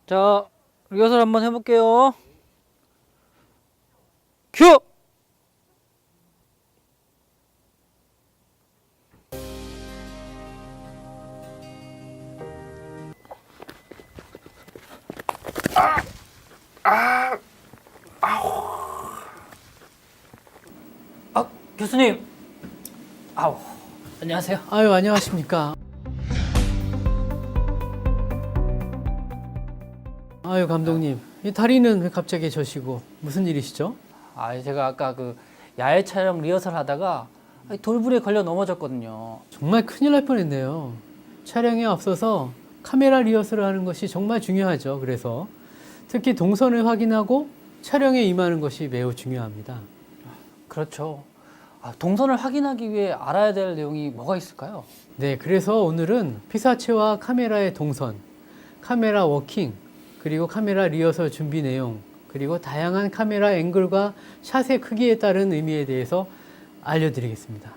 자, 리허설 한번 해볼게요. 큐! 교수님. 아우, 안녕하세요. 아유, 안녕하십니까. 아유, 감독님. 이 다리는 왜 갑자기 저시고 무슨 일이시죠? 제가 아까 그 야외 촬영 리허설 하다가 돌부리에 걸려 넘어졌거든요. 정말 큰일 날 뻔했네요. 촬영에 앞서서 카메라 리허설을 하는 것이 정말 중요하죠. 그래서 특히 동선을 확인하고 촬영에 임하는 것이 매우 중요합니다. 그렇죠. 동선을 확인하기 위해 알아야 될 내용이 뭐가 있을까요? 네, 그래서 오늘은 피사체와 카메라의 동선, 카메라 워킹, 그리고 카메라 리허설 준비 내용, 그리고 다양한 카메라 앵글과 샷의 크기에 따른 의미에 대해서 알려드리겠습니다.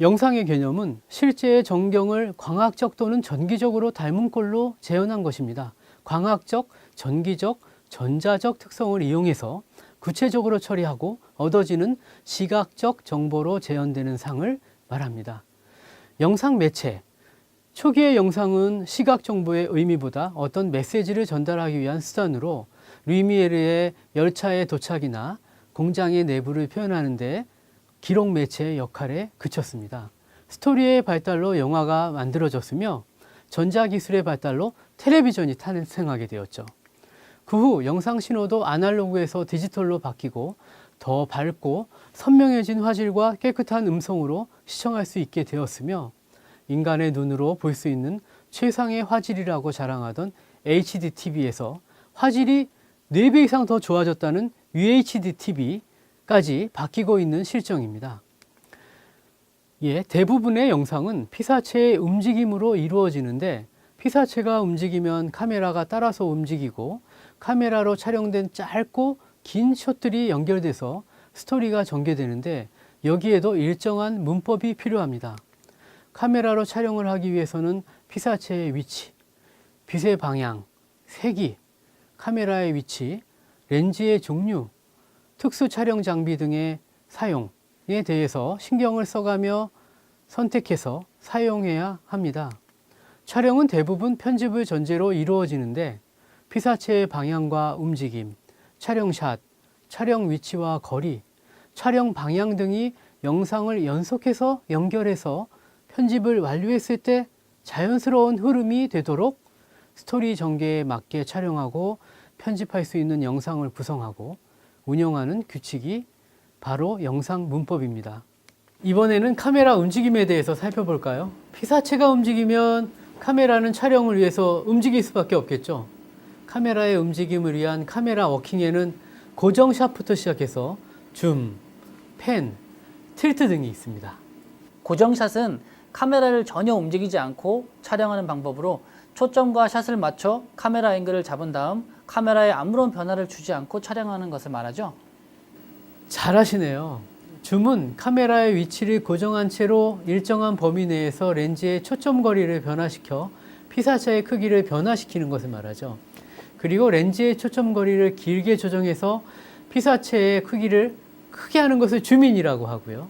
영상의 개념은 실제의 전경을 광학적 또는 전기적으로 닮은 꼴로 재현한 것입니다. 광학적, 전기적, 전자적 특성을 이용해서 구체적으로 처리하고 얻어지는 시각적 정보로 재현되는 상을 말합니다. 영상 매체. 초기의 영상은 시각 정보의 의미보다 어떤 메시지를 전달하기 위한 수단으로 루미에르의 열차의 도착이나 공장의 내부를 표현하는 데 기록 매체의 역할에 그쳤습니다. 스토리의 발달로 영화가 만들어졌으며 전자기술의 발달로 텔레비전이 탄생하게 되었죠. 그 후 영상 신호도 아날로그에서 디지털로 바뀌고 더 밝고 선명해진 화질과 깨끗한 음성으로 시청할 수 있게 되었으며 인간의 눈으로 볼 수 있는 최상의 화질이라고 자랑하던 HD TV에서 화질이 4배 이상 더 좋아졌다는 UHD TV까지 바뀌고 있는 실정입니다. 대부분의 영상은 피사체의 움직임으로 이루어지는데 피사체가 움직이면 카메라가 따라서 움직이고 카메라로 촬영된 짧고 긴 숏들이 연결돼서 스토리가 전개되는데 여기에도 일정한 문법이 필요합니다. 카메라로 촬영을 하기 위해서는 피사체의 위치, 빛의 방향, 색이, 카메라의 위치, 렌즈의 종류, 특수 촬영 장비 등의 사용에 대해서 신경을 써가며 선택해서 사용해야 합니다. 촬영은 대부분 편집을 전제로 이루어지는데 피사체의 방향과 움직임, 촬영샷, 촬영 위치와 거리, 촬영 방향 등이 영상을 연속해서 연결해서 편집을 완료했을 때 자연스러운 흐름이 되도록 스토리 전개에 맞게 촬영하고 편집할 수 있는 영상을 구성하고 운영하는 규칙이 바로 영상 문법입니다. 이번에는 카메라 움직임에 대해서 살펴볼까요? 피사체가 움직이면 카메라는 촬영을 위해서 움직일 수밖에 없겠죠. 카메라의 움직임을 위한 카메라 워킹에는 고정샷부터 시작해서 줌, 팬, 틸트 등이 있습니다. 고정샷은 카메라를 전혀 움직이지 않고 촬영하는 방법으로 초점과 샷을 맞춰 카메라 앵글을 잡은 다음 카메라에 아무런 변화를 주지 않고 촬영하는 것을 말하죠. 잘하시네요. 줌은 카메라의 위치를 고정한 채로 일정한 범위 내에서 렌즈의 초점 거리를 변화시켜 피사체의 크기를 변화시키는 것을 말하죠. 그리고 렌즈의 초점 거리를 길게 조정해서 피사체의 크기를 크게 하는 것을 줌인이라고 하고요.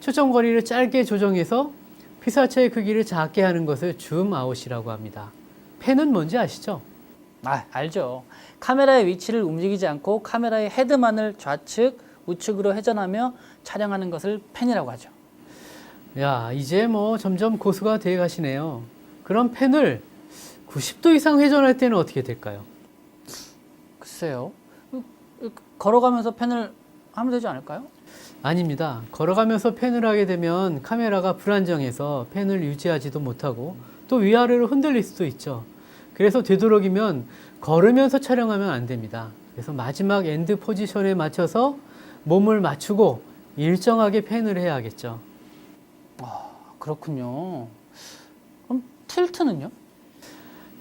초점 거리를 짧게 조정해서 피사체의 크기를 작게 하는 것을 줌아웃이라고 합니다. 팬은 뭔지 아시죠? 알죠. 카메라의 위치를 움직이지 않고 카메라의 헤드만을 좌측, 우측으로 회전하며 촬영하는 것을 팬이라고 하죠. 야, 이제 뭐 점점 고수가 되어 가시네요. 그럼 펜을 90도 이상 회전할 때는 어떻게 될까요? 글쎄요. 걸어가면서 펜을 하면 되지 않을까요? 아닙니다. 걸어가면서 펜을 하게 되면 카메라가 불안정해서 펜을 유지하지도 못하고 또 위아래로 흔들릴 수도 있죠. 그래서 되도록이면 걸으면서 촬영하면 안 됩니다. 그래서 마지막 엔드 포지션에 맞춰서 몸을 맞추고 일정하게 펜을 해야겠죠. 그렇군요. 그럼 틸트는요?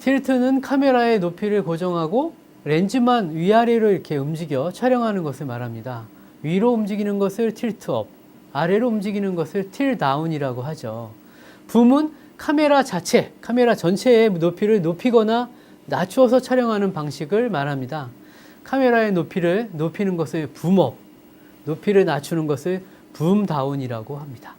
틸트는 카메라의 높이를 고정하고 렌즈만 위아래로 이렇게 움직여 촬영하는 것을 말합니다. 위로 움직이는 것을 틸트업, 아래로 움직이는 것을 틸다운이라고 하죠. 붐은 카메라 자체, 카메라 전체의 높이를 높이거나 낮추어서 촬영하는 방식을 말합니다. 카메라의 높이를 높이는 것을 붐업, 높이를 낮추는 것을 붐다운이라고 합니다.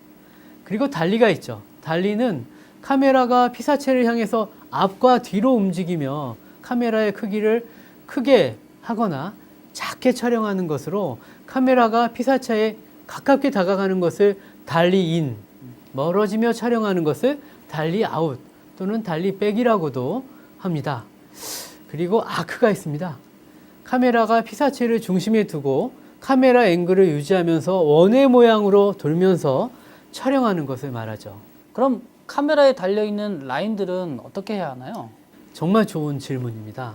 그리고 달리가 있죠. 달리는 카메라가 피사체를 향해서 앞과 뒤로 움직이며 카메라의 크기를 크게 하거나 작게 촬영하는 것으로 카메라가 피사체에 가깝게 다가가는 것을 달리인, 멀어지며 촬영하는 것을 달리아웃 또는 달리백이라고도 합니다. 그리고 아크가 있습니다. 카메라가 피사체를 중심에 두고 카메라 앵글을 유지하면서 원의 모양으로 돌면서 촬영하는 것을 말하죠. 그럼 카메라에 달려있는 라인들은 어떻게 해야 하나요? 정말 좋은 질문입니다.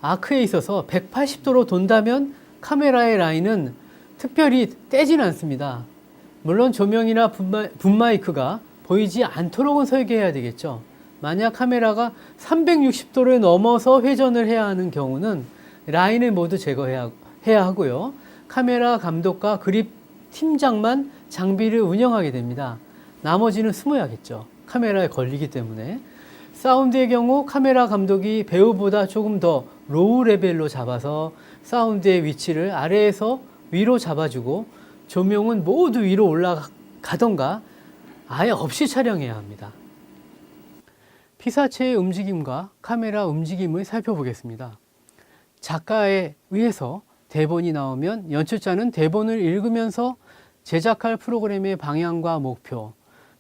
아크에 있어서 180도로 돈다면 카메라의 라인은 특별히 떼진 않습니다. 물론 조명이나 붐마이크가 보이지 않도록은 설계해야 되겠죠. 만약 카메라가 360도를 넘어서 회전을 해야 하는 경우는 라인을 모두 제거해야 하고요. 카메라 감독과 그립 팀장만 장비를 운영하게 됩니다. 나머지는 숨어야겠죠. 카메라에 걸리기 때문에. 사운드의 경우 카메라 감독이 배우보다 조금 더 로우 레벨로 잡아서 사운드의 위치를 아래에서 위로 잡아주고 조명은 모두 위로 올라가던가 아예 없이 촬영해야 합니다. 피사체의 움직임과 카메라 움직임을 살펴보겠습니다. 작가에 의해서 대본이 나오면 연출자는 대본을 읽으면서 제작할 프로그램의 방향과 목표,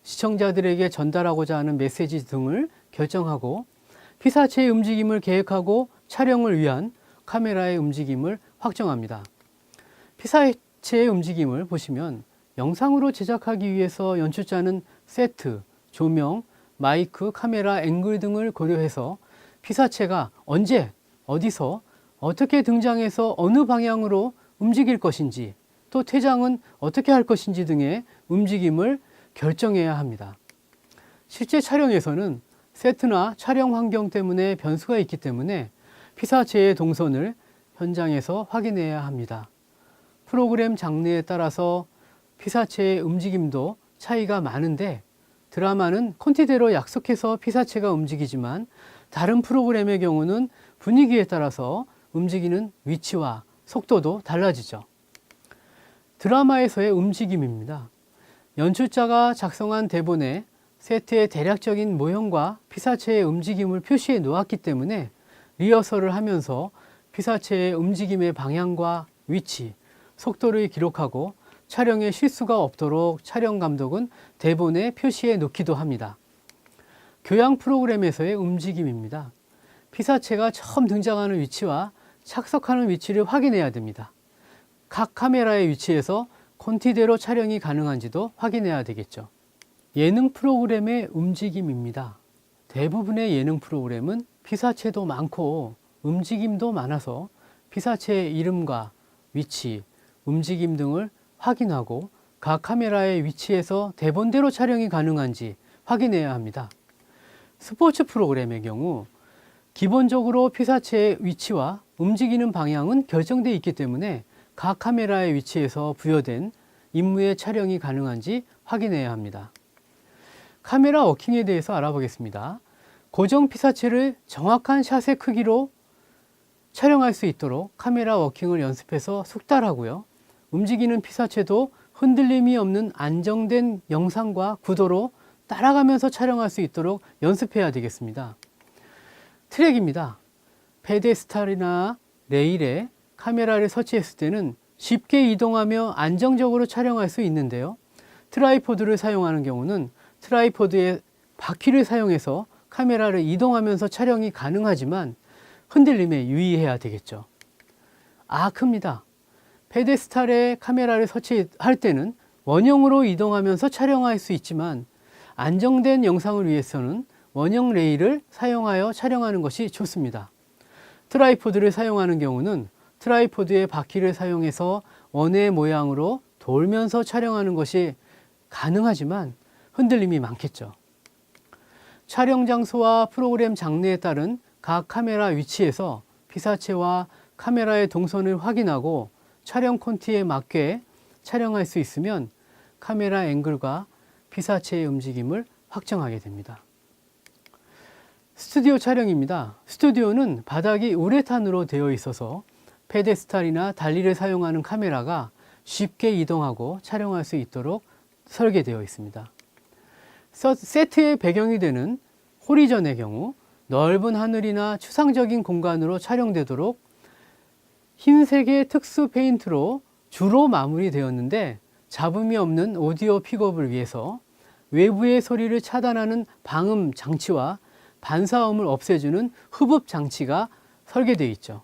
시청자들에게 전달하고자 하는 메시지 등을 결정하고 피사체의 움직임을 계획하고 촬영을 위한 카메라의 움직임을 확정합니다. 피사체의 움직임을 보시면 영상으로 제작하기 위해서 연출자는 세트, 조명, 마이크, 카메라, 앵글 등을 고려해서 피사체가 언제, 어디서, 어떻게 등장해서 어느 방향으로 움직일 것인지 또 퇴장은 어떻게 할 것인지 등의 움직임을 결정해야 합니다. 실제 촬영에서는 세트나 촬영 환경 때문에 변수가 있기 때문에 피사체의 동선을 현장에서 확인해야 합니다. 프로그램 장르에 따라서 피사체의 움직임도 차이가 많은데 드라마는 콘티대로 약속해서 피사체가 움직이지만 다른 프로그램의 경우는 분위기에 따라서 움직이는 위치와 속도도 달라지죠. 드라마에서의 움직임입니다. 연출자가 작성한 대본에 세트의 대략적인 모형과 피사체의 움직임을 표시해 놓았기 때문에 리허설을 하면서 피사체의 움직임의 방향과 위치, 속도를 기록하고 촬영에 실수가 없도록 촬영 감독은 대본에 표시해 놓기도 합니다. 교양 프로그램에서의 움직임입니다. 피사체가 처음 등장하는 위치와 착석하는 위치를 확인해야 됩니다. 각 카메라의 위치에서 콘티대로 촬영이 가능한지도 확인해야 되겠죠. 예능 프로그램의 움직임입니다. 대부분의 예능 프로그램은 피사체도 많고 움직임도 많아서 피사체의 이름과 위치, 움직임 등을 확인하고 각 카메라의 위치에서 대본대로 촬영이 가능한지 확인해야 합니다. 스포츠 프로그램의 경우 기본적으로 피사체의 위치와 움직이는 방향은 결정되어 있기 때문에 각 카메라의 위치에서 부여된 임무의 촬영이 가능한지 확인해야 합니다. 카메라 워킹에 대해서 알아보겠습니다. 고정 피사체를 정확한 샷의 크기로 촬영할 수 있도록 카메라 워킹을 연습해서 숙달하고요. 움직이는 피사체도 흔들림이 없는 안정된 영상과 구도로 따라가면서 촬영할 수 있도록 연습해야 되겠습니다. 트랙입니다. 페데스탈이나 레일에 카메라를 설치했을 때는 쉽게 이동하며 안정적으로 촬영할 수 있는데요. 트라이포드를 사용하는 경우는 트라이포드의 바퀴를 사용해서 카메라를 이동하면서 촬영이 가능하지만 흔들림에 유의해야 되겠죠. 큽니다. 페데스탈에 카메라를 설치할 때는 원형으로 이동하면서 촬영할 수 있지만 안정된 영상을 위해서는 원형 레일을 사용하여 촬영하는 것이 좋습니다. 트라이포드를 사용하는 경우는 트라이포드의 바퀴를 사용해서 원의 모양으로 돌면서 촬영하는 것이 가능하지만 흔들림이 많겠죠. 촬영 장소와 프로그램 장르에 따른 각 카메라 위치에서 피사체와 카메라의 동선을 확인하고 촬영 콘티에 맞게 촬영할 수 있으면 카메라 앵글과 피사체의 움직임을 확정하게 됩니다. 스튜디오 촬영입니다. 스튜디오는 바닥이 우레탄으로 되어 있어서 페데스탈이나 달리를 사용하는 카메라가 쉽게 이동하고 촬영할 수 있도록 설계되어 있습니다. 세트의 배경이 되는 호리전의 경우 넓은 하늘이나 추상적인 공간으로 촬영되도록 흰색의 특수 페인트로 주로 마무리되었는데 잡음이 없는 오디오 픽업을 위해서 외부의 소리를 차단하는 방음 장치와 반사음을 없애주는 흡입 장치가 설계되어 있죠.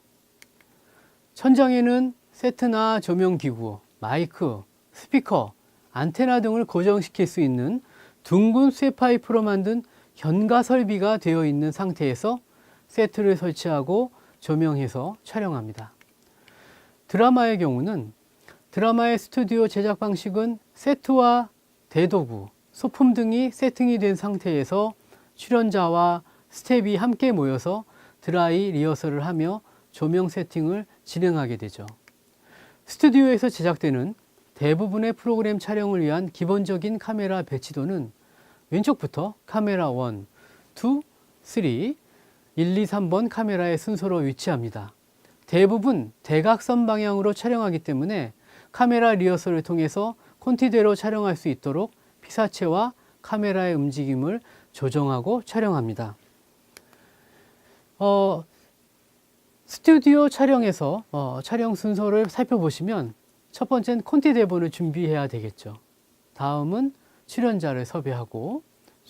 천장에는 세트나 조명기구, 마이크, 스피커, 안테나 등을 고정시킬 수 있는 둥근 쇠파이프로 만든 현가 설비가 되어 있는 상태에서 세트를 설치하고 조명해서 촬영합니다. 드라마의 경우는 드라마의 스튜디오 제작 방식은 세트와 대도구, 소품 등이 세팅이 된 상태에서 출연자와 스텝이 함께 모여서 드라이 리허설을 하며 조명 세팅을 진행하게 되죠. 스튜디오에서 제작되는 대부분의 프로그램 촬영을 위한 기본적인 카메라 배치도는 왼쪽부터 카메라 1, 2, 3, 1, 2, 3번 카메라의 순서로 위치합니다. 대부분 대각선 방향으로 촬영하기 때문에 카메라 리허설을 통해서 콘티대로 촬영할 수 있도록 피사체와 카메라의 움직임을 조정하고 촬영합니다. 스튜디오 촬영에서 촬영 순서를 살펴보시면 첫 번째는 콘티 대본을 준비해야 되겠죠. 다음은 출연자를 섭외하고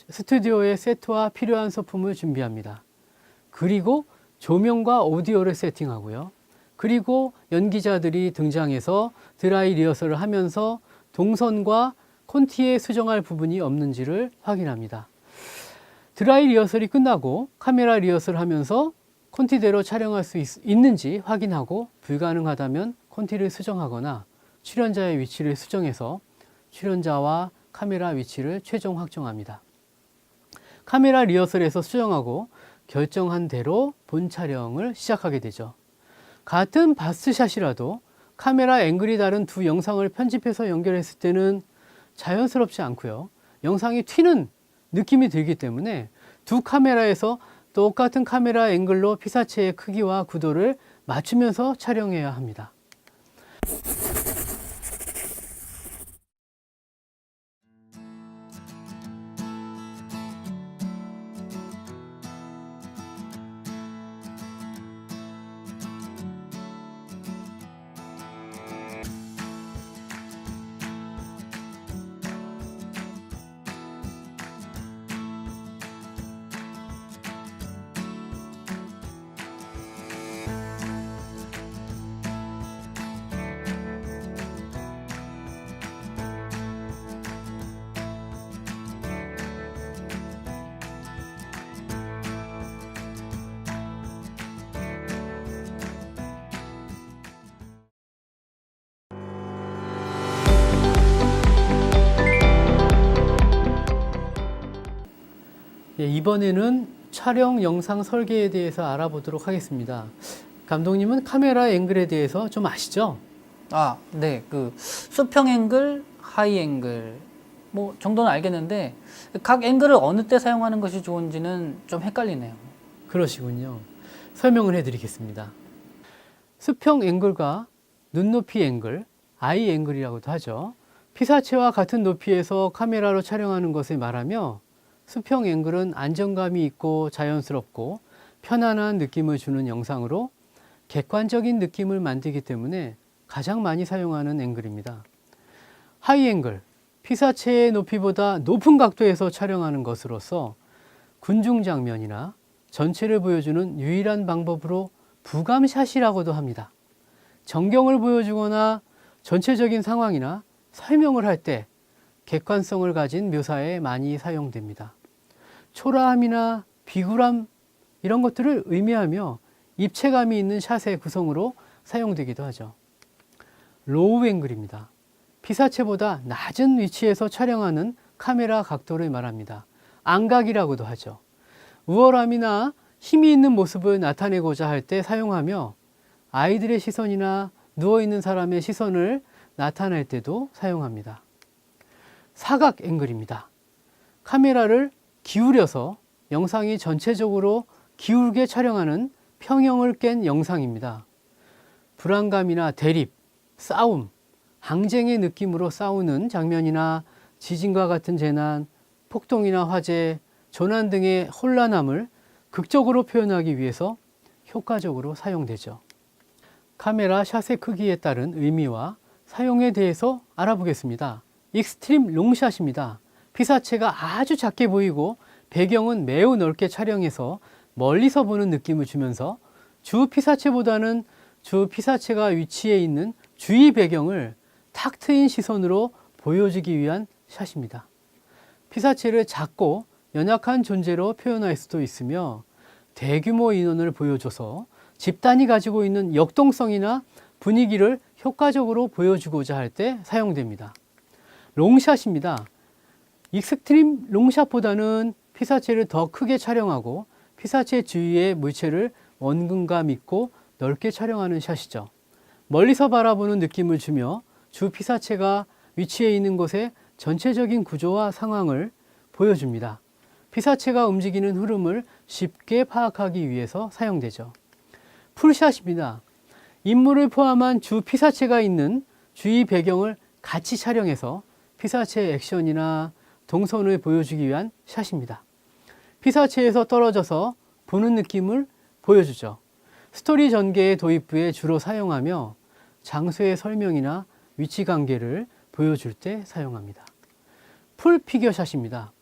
스튜디오의 세트와 필요한 소품을 준비합니다. 그리고 조명과 오디오를 세팅하고요. 그리고 연기자들이 등장해서 드라이 리허설을 하면서 동선과 콘티에 수정할 부분이 없는지를 확인합니다. 드라이 리허설이 끝나고 카메라 리허설을 하면서 콘티대로 촬영할 수 있는지 확인하고 불가능하다면 콘티를 수정하거나 출연자의 위치를 수정해서 출연자와 카메라 위치를 최종 확정합니다. 카메라 리허설에서 수정하고 결정한 대로 본 촬영을 시작하게 되죠. 같은 바스샷이라도 카메라 앵글이 다른 두 영상을 편집해서 연결했을 때는 자연스럽지 않고요. 영상이 튀는 느낌이 들기 때문에 두 카메라에서 똑같은 카메라 앵글로 피사체의 크기와 구도를 맞추면서 촬영해야 합니다. 이번에는 촬영 영상 설계에 대해서 알아보도록 하겠습니다. 감독님은 카메라 앵글에 대해서 좀 아시죠? 네. 수평 앵글, 하이 앵글 뭐 정도는 알겠는데 각 앵글을 어느 때 사용하는 것이 좋은지는 좀 헷갈리네요. 그러시군요. 설명을 해드리겠습니다. 수평 앵글과 눈높이 앵글, 아이 앵글이라고도 하죠. 피사체와 같은 높이에서 카메라로 촬영하는 것을 말하며 수평 앵글은 안정감이 있고 자연스럽고 편안한 느낌을 주는 영상으로 객관적인 느낌을 만들기 때문에 가장 많이 사용하는 앵글입니다. 하이 앵글, 피사체의 높이보다 높은 각도에서 촬영하는 것으로서 군중 장면이나 전체를 보여주는 유일한 방법으로 부감샷이라고도 합니다. 전경을 보여주거나 전체적인 상황이나 설명을 할 때 객관성을 가진 묘사에 많이 사용됩니다. 초라함이나 비굴함 이런 것들을 의미하며 입체감이 있는 샷의 구성으로 사용되기도 하죠. 로우 앵글입니다. 피사체보다 낮은 위치에서 촬영하는 카메라 각도를 말합니다. 안각이라고도 하죠. 우월함이나 힘이 있는 모습을 나타내고자 할 때 사용하며 아이들의 시선이나 누워있는 사람의 시선을 나타낼 때도 사용합니다. 사각 앵글입니다. 카메라를 기울여서 영상이 전체적으로 기울게 촬영하는 평형을 깬 영상입니다. 불안감이나 대립, 싸움, 항쟁의 느낌으로 싸우는 장면이나 지진과 같은 재난, 폭동이나 화재, 조난 등의 혼란함을 극적으로 표현하기 위해서 효과적으로 사용되죠. 카메라 샷의 크기에 따른 의미와 사용에 대해서 알아보겠습니다. 익스트림 롱샷입니다. 피사체가 아주 작게 보이고 배경은 매우 넓게 촬영해서 멀리서 보는 느낌을 주면서 주 피사체보다는 주 피사체가 위치해 있는 주위 배경을 탁 트인 시선으로 보여주기 위한 샷입니다. 피사체를 작고 연약한 존재로 표현할 수도 있으며 대규모 인원을 보여줘서 집단이 가지고 있는 역동성이나 분위기를 효과적으로 보여주고자 할 때 사용됩니다. 롱샷입니다. 익스트림 롱샷보다는 피사체를 더 크게 촬영하고 피사체 주위의 물체를 원근감 있고 넓게 촬영하는 샷이죠. 멀리서 바라보는 느낌을 주며 주 피사체가 위치해 있는 곳의 전체적인 구조와 상황을 보여줍니다. 피사체가 움직이는 흐름을 쉽게 파악하기 위해서 사용되죠. 풀샷입니다. 인물을 포함한 주 피사체가 있는 주위 배경을 같이 촬영해서 피사체의 액션이나 동선을 보여주기 위한 샷입니다. 피사체에서 떨어져서 보는 느낌을 보여주죠. 스토리 전개의 도입부에 주로 사용하며 장소의 설명이나 위치 관계를 보여줄 때 사용합니다. 풀 피겨샷입니다.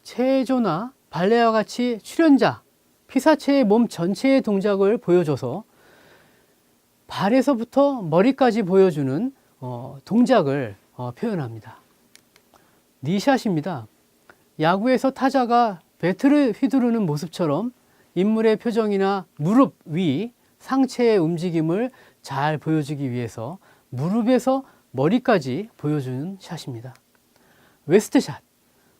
체조나 발레와 같이 출연자, 피사체의 몸 전체의 동작을 보여줘서 발에서부터 머리까지 보여주는 동작을 표현합니다. 니샷입니다. 야구에서 타자가 배트를 휘두르는 모습처럼 인물의 표정이나 무릎 위, 상체의 움직임을 잘 보여주기 위해서 무릎에서 머리까지 보여주는 샷입니다. 웨스트샷,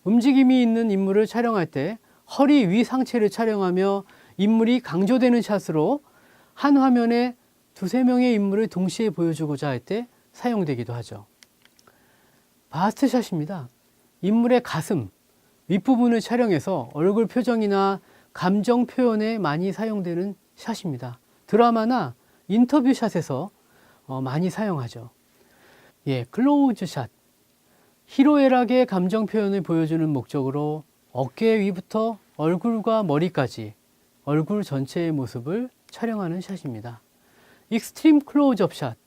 움직임이 있는 인물을 촬영할 때 허리 위 상체를 촬영하며 인물이 강조되는 샷으로 한 화면에 두세 명의 인물을 동시에 보여주고자 할 때 사용되기도 하죠. 바스트샷입니다. 인물의 가슴, 윗부분을 촬영해서 얼굴 표정이나 감정 표현에 많이 사용되는 샷입니다. 드라마나 인터뷰 샷에서 많이 사용하죠. 클로우즈 샷. 희로애락의 감정 표현을 보여주는 목적으로 어깨 위부터 얼굴과 머리까지 얼굴 전체의 모습을 촬영하는 샷입니다. 익스트림 클로즈업 샷.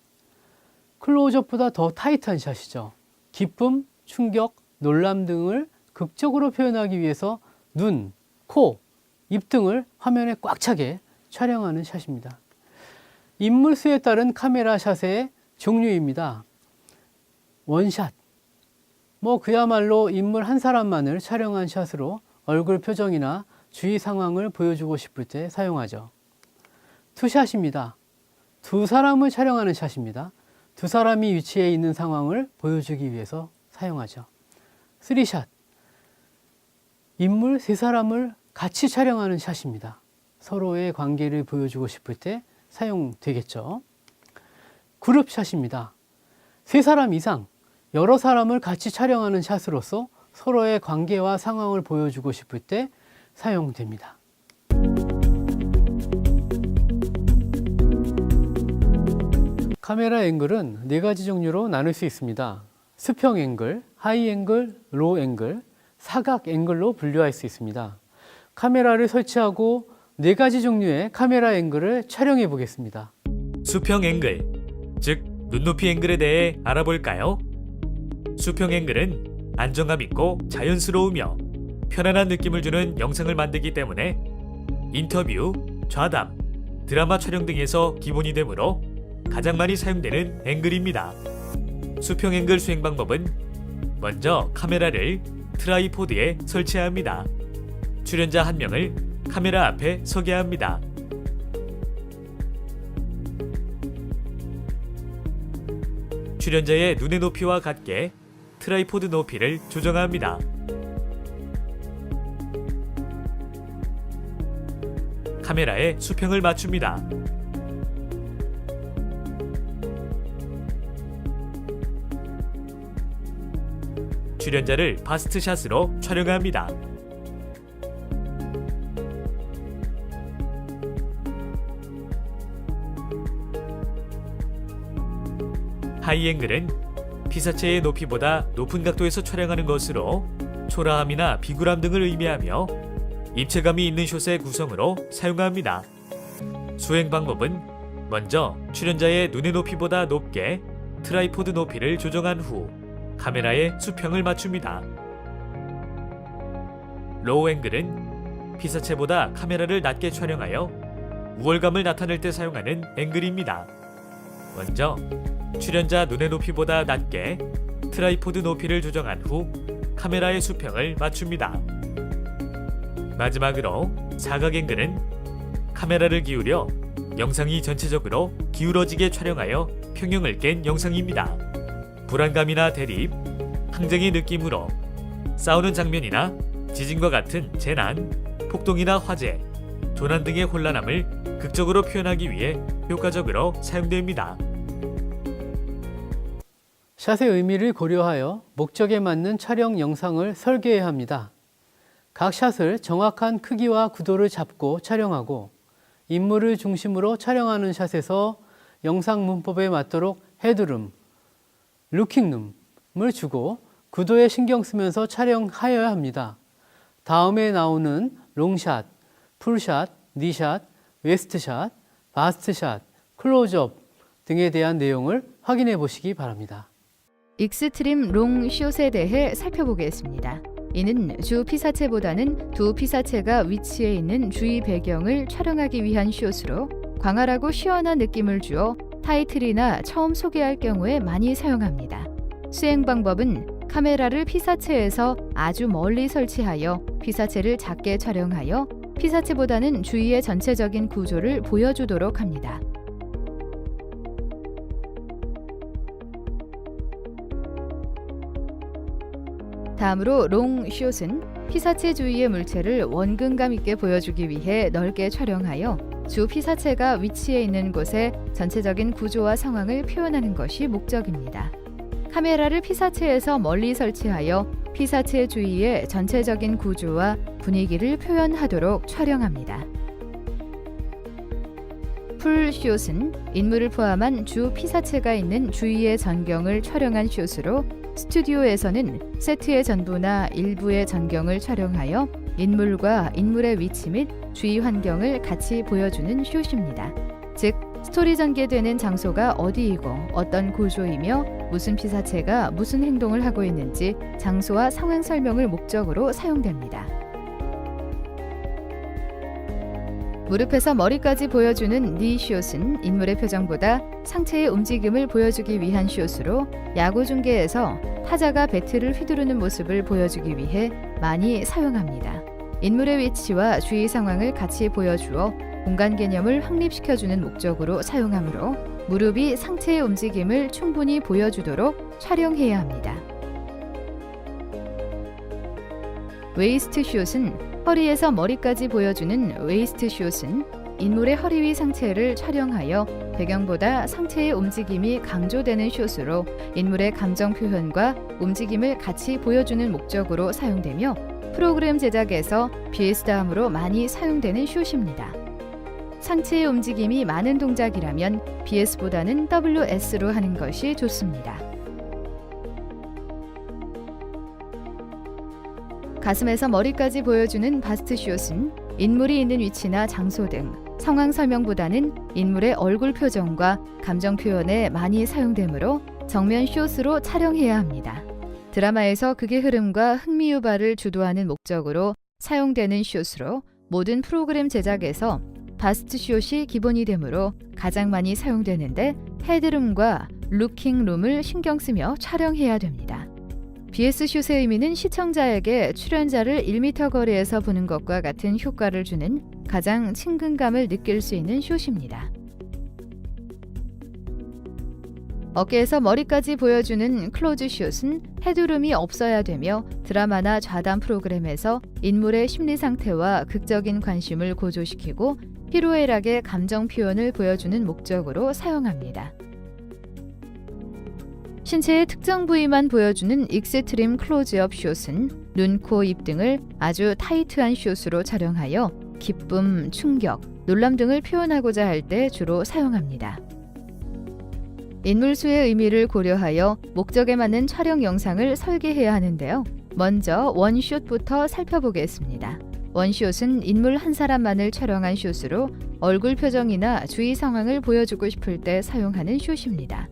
클로즈업보다 더 타이트한 샷이죠. 기쁨, 충격, 놀람 등을 극적으로 표현하기 위해서 눈, 코, 입 등을 화면에 꽉 차게 촬영하는 샷입니다. 인물 수에 따른 카메라 샷의 종류입니다. 원샷. 그야말로 인물 한 사람만을 촬영한 샷으로 얼굴 표정이나 주위 상황을 보여주고 싶을 때 사용하죠. 투샷입니다. 두 사람을 촬영하는 샷입니다. 두 사람이 위치해 있는 상황을 보여주기 위해서 사용하죠. 쓰리샷. 인물 세 사람을 같이 촬영하는 샷입니다. 서로의 관계를 보여주고 싶을 때 사용되겠죠. 그룹샷입니다. 세 사람 이상, 여러 사람을 같이 촬영하는 샷으로서 서로의 관계와 상황을 보여주고 싶을 때 사용됩니다. 카메라 앵글은 네 가지 종류로 나눌 수 있습니다. 수평 앵글, 하이 앵글, 로우 앵글, 사각 앵글로 분류할 수 있습니다. 카메라를 설치하고 네 가지 종류의 카메라 앵글을 촬영해 보겠습니다. 수평 앵글, 즉 눈높이 앵글에 대해 알아볼까요? 수평 앵글은 안정감 있고 자연스러우며 편안한 느낌을 주는 영상을 만들기 때문에 인터뷰, 좌담, 드라마 촬영 등에서 기본이 되므로 가장 많이 사용되는 앵글입니다. 수평 앵글 수행 방법은 먼저 카메라를 트라이포드에 설치해야 합니다. 출연자 한 명을 카메라 앞에 서게 합니다. 출연자의 눈의 높이와 같게 트라이포드 높이를 조정합니다. 카메라에 수평을 맞춥니다. 출연자를 바스트샷으로 촬영합니다. 하이앵글은 피사체의 높이보다 높은 각도에서 촬영하는 것으로 초라함이나 비굴함 등을 의미하며 입체감이 있는 숏의 구성으로 사용합니다. 수행 방법은 먼저 출연자의 눈의 높이보다 높게 트라이포드 높이를 조정한 후 카메라에 수평을 맞춥니다. 로우 앵글은 피사체보다 카메라를 낮게 촬영하여 우월감을 나타낼 때 사용하는 앵글입니다. 먼저 출연자 눈의 높이보다 낮게 트라이포드 높이를 조정한 후 카메라의 수평을 맞춥니다. 마지막으로 사각 앵글은 카메라를 기울여 영상이 전체적으로 기울어지게 촬영하여 평형을 깬 영상입니다. 불안감이나 대립, 항쟁의 느낌으로 싸우는 장면이나 지진과 같은 재난, 폭동이나 화재, 조난 등의 혼란함을 극적으로 표현하기 위해 효과적으로 사용됩니다. 샷의 의미를 고려하여 목적에 맞는 촬영 영상을 설계해야 합니다. 각 샷을 정확한 크기와 구도를 잡고 촬영하고 인물을 중심으로 촬영하는 샷에서 영상 문법에 맞도록 헤드룸, 루킹룸을 주고 구도에 신경 쓰면서 촬영하여야 합니다. 다음에 나오는 롱샷, 풀샷, 니샷, 웨스트샷, 바스트샷, 클로즈업 등에 대한 내용을 확인해 보시기 바랍니다. 익스트림 롱 숏에 대해 살펴보겠습니다. 이는 주 피사체보다는 두 피사체가 위치해 있는 주위 배경을 촬영하기 위한 숏으로 광활하고 시원한 느낌을 주어 타이틀이나 처음 소개할 경우에 많이 사용합니다. 수행 방법은 카메라를 피사체에서 아주 멀리 설치하여 피사체를 작게 촬영하여 피사체보다는 주위의 전체적인 구조를 보여주도록 합니다. 다음으로 롱 숏은 피사체 주위의 물체를 원근감 있게 보여주기 위해 넓게 촬영하여 주 피사체가 위치해 있는 곳의 전체적인 구조와 상황을 표현하는 것이 목적입니다. 카메라를 피사체에서 멀리 설치하여 피사체 주위의 전체적인 구조와 분위기를 표현하도록 촬영합니다. 풀 숏은 인물을 포함한 주 피사체가 있는 주위의 전경을 촬영한 숏으로 스튜디오에서는 세트의 전부나 일부의 전경을 촬영하여 인물과 인물의 위치 및 주위 환경을 같이 보여주는 숏입니다. 즉, 스토리 전개되는 장소가 어디이고 어떤 구조이며 무슨 피사체가 무슨 행동을 하고 있는지 장소와 상황 설명을 목적으로 사용됩니다. 무릎에서 머리까지 보여주는 니 숏은 인물의 표정보다 상체의 움직임을 보여주기 위한 숏으로 야구 중계에서 타자가 배트를 휘두르는 모습을 보여주기 위해 많이 사용합니다. 인물의 위치와 주위 상황을 같이 보여주어 공간 개념을 확립시켜주는 목적으로 사용하므로 무릎이 상체의 움직임을 충분히 보여주도록 촬영해야 합니다. 웨이스트 숏은 허리에서 머리까지 보여주는 웨이스트 숏은 인물의 허리 위 상체를 촬영하여 배경보다 상체의 움직임이 강조되는 숏으로 인물의 감정 표현과 움직임을 같이 보여주는 목적으로 사용되며 프로그램 제작에서 BS 다음으로 많이 사용되는 숏입니다. 상체의 움직임이 많은 동작이라면 BS보다는 WS로 하는 것이 좋습니다. 가슴에서 머리까지 보여주는 바스트 숏은 인물이 있는 위치나 장소 등 상황 설명보다는 인물의 얼굴 표정과 감정 표현에 많이 사용되므로 정면 숏으로 촬영해야 합니다. 드라마에서 극의 흐름과 흥미 유발을 주도하는 목적으로 사용되는 숏으로 모든 프로그램 제작에서 바스트 숏이 기본이 되므로 가장 많이 사용되는데 헤드룸과 루킹룸을 신경 쓰며 촬영해야 됩니다. BS 숏의 의미는 시청자에게 출연자를 1m 거리에서 보는 것과 같은 효과를 주는 가장 친근감을 느낄 수 있는 숏입니다. 어깨에서 머리까지 보여주는 클로즈 숏은 헤드룸이 없어야 되며 드라마나 좌담 프로그램에서 인물의 심리 상태와 극적인 관심을 고조시키고 희로애락의 감정 표현을 보여주는 목적으로 사용합니다. 신체의 특정 부위만 보여주는 익스트림 클로즈업 숏은 눈, 코, 입 등을 아주 타이트한 숏으로 촬영하여 기쁨, 충격, 놀람 등을 표현하고자 할 때 주로 사용합니다. 인물수의 의미를 고려하여 목적에 맞는 촬영 영상을 설계해야 하는데요. 먼저 원숏부터 살펴보겠습니다. 원숏은 인물 한 사람만을 촬영한 숏으로 얼굴 표정이나 주위 상황을 보여주고 싶을 때 사용하는 숏입니다.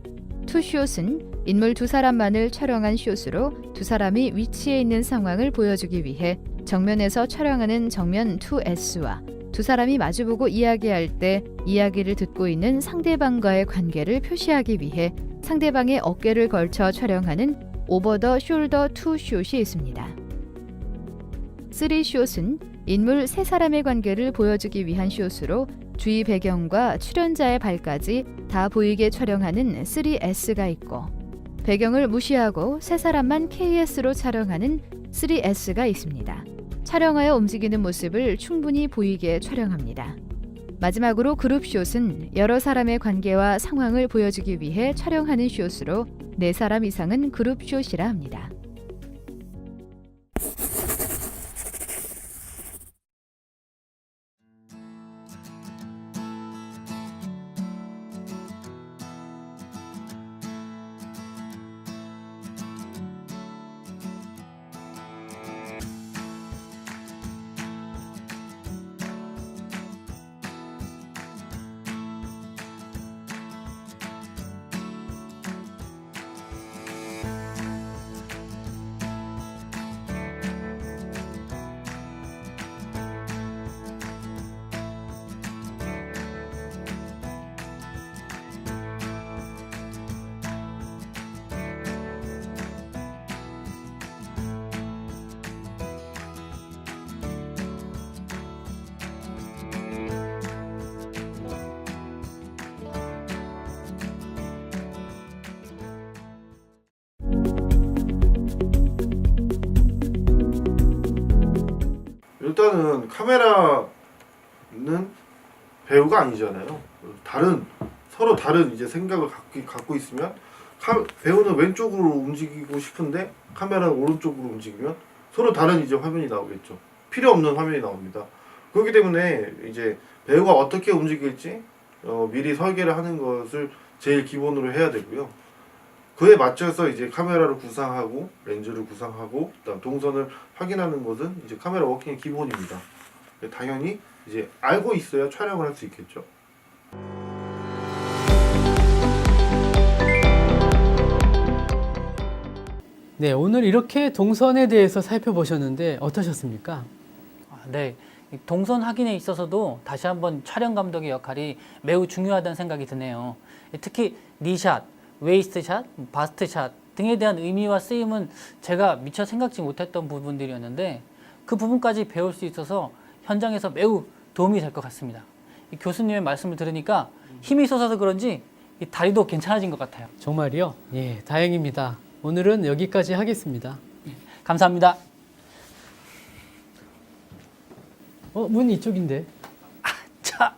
투숏은 인물 두 사람만을 촬영한 숏으로 두 사람이 위치해 있는 상황을 보여주기 위해 정면에서 촬영하는 정면 2S와 두 사람이 마주보고 이야기할 때 이야기를 듣고 있는 상대방과의 관계를 표시하기 위해 상대방의 어깨를 걸쳐 촬영하는 오버 더 숄더 2숏이 있습니다. 3숏은 인물 세 사람의 관계를 보여주기 위한 숏으로 주위 배경과 출연자의 발까지 다 보이게 촬영하는 3S가 있고 배경을 무시하고 세 사람만 KS로 촬영하는 3S가 있습니다. 촬영하여 움직이는 모습을 충분히 보이게 촬영합니다. 마지막으로 그룹숏은 여러 사람의 관계와 상황을 보여주기 위해 촬영하는 숏으로 4사람 이상은 그룹숏이라 합니다. 일단은 카메라는 배우가 아니잖아요. 서로 다른 이제 생각을 갖고 있으면 배우는 왼쪽으로 움직이고 싶은데 카메라는 오른쪽으로 움직이면 서로 다른 이제 화면이 나오겠죠. 필요 없는 화면이 나옵니다. 그렇기 때문에 이제 배우가 어떻게 움직일지 미리 설계를 하는 것을 제일 기본으로 해야 되고요. 그에 맞춰서 이제 카메라를 구상하고 렌즈를 구상하고 그다음 동선을 확인하는 것은 이제 카메라 워킹의 기본입니다. 당연히 이제 알고 있어야 촬영을 할 수 있겠죠. 네, 오늘 이렇게 동선에 대해서 살펴보셨는데 어떠셨습니까? 네, 이 동선 확인에 있어서도 다시 한번 촬영 감독의 역할이 매우 중요하다는 생각이 드네요. 특히 니샷, 웨이스트샷, 바스트샷 등에 대한 의미와 쓰임은 제가 미처 생각지 못했던 부분들이었는데 그 부분까지 배울 수 있어서 현장에서 매우 도움이 될 것 같습니다. 이 교수님의 말씀을 들으니까 힘이 솟아서 그런지 이 다리도 괜찮아진 것 같아요. 정말이요? 예, 다행입니다. 오늘은 여기까지 하겠습니다. 감사합니다. 문 이쪽인데. 자,